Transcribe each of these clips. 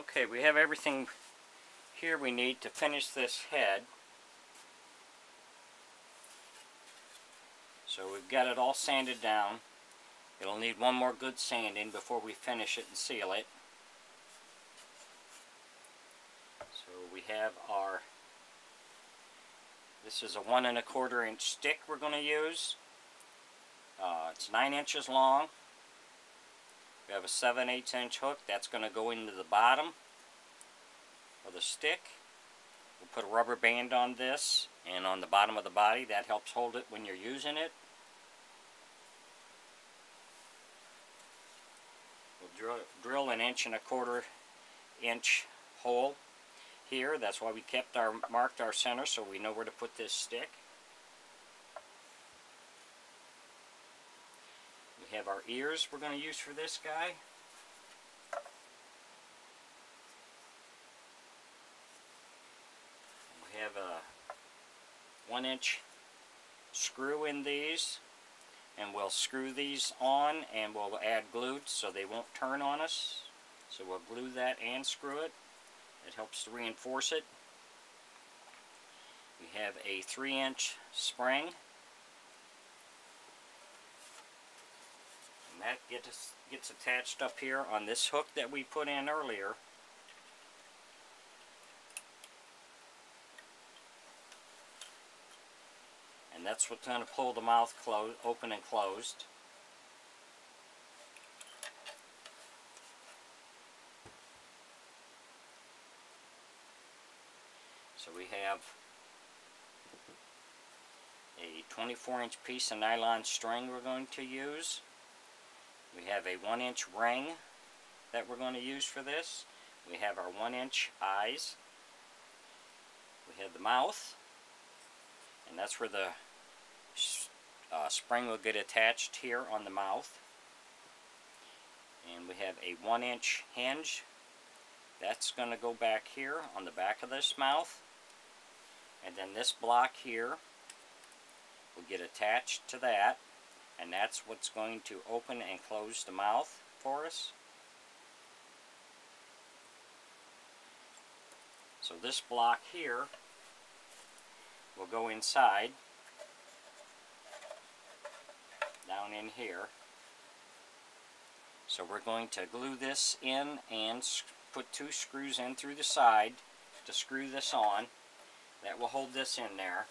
Okay, we have everything here we need to finish this head. So we've got it all sanded down. It'll need one more good sanding before we finish it and seal it. So we have our, this is a 1 1/4 inch stick we're going to use. It's 9 inches long. We have a 7/8 inch hook that's going to go into the bottom of the stick. We'll put a rubber band on this and on the bottom of the body. That helps hold it when you're using it. We'll drill an 1 1/4 inch hole here. That's why we marked our center, so we know where to put this stick. We have our ears we're going to use for this guy. We have a 1 inch screw in these, and we'll screw these on and we'll add glue so they won't turn on us. So we'll glue that and screw it. It helps to reinforce it. We have a 3 inch spring, and that gets attached up here on this hook that we put in earlier. And that's what's going to pull the mouth open and closed. So we have a 24-inch piece of nylon string we're going to use. We have a 1 inch ring that we're going to use for this. We have our 1 inch eyes. We have the mouth, and that's where the spring will get attached here on the mouth. And we have a 1 inch hinge. That's going to go back here on the back of this mouth. And then this block here will get attached to that, and that's what's going to open and close the mouth for us. So this block here will go inside, down in here. So we're going to glue this in and put 2 screws in through the side to screw this on. That will hold this in there.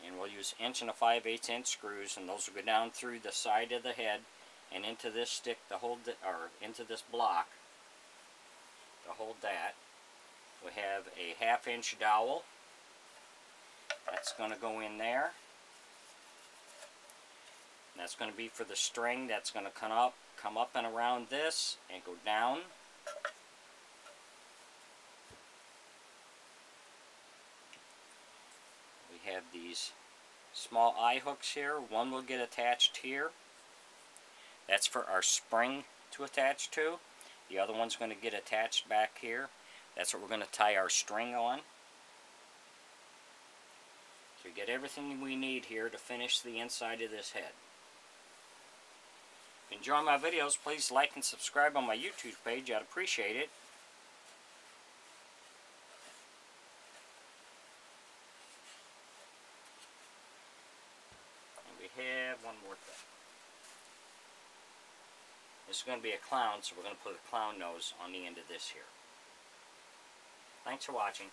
And we'll use 1 5/8 inch screws, and those will go down through the side of the head and into this stick to hold it, or into this block to hold that. We have a 1/2 inch dowel. That's going to go in there. And that's going to be for the string. That's going to come up and around this and go down. We have these small eye hooks here. One will get attached here. That's for our spring to attach to. The other one's going to get attached back here. That's what we're going to tie our string on. So we get everything we need here to finish the inside of this head. If you enjoy my videos, please like and subscribe on my YouTube page. I'd appreciate it. Have one more thing. This is going to be a clown, so we're going to put a clown nose on the end of this here. Thanks for watching.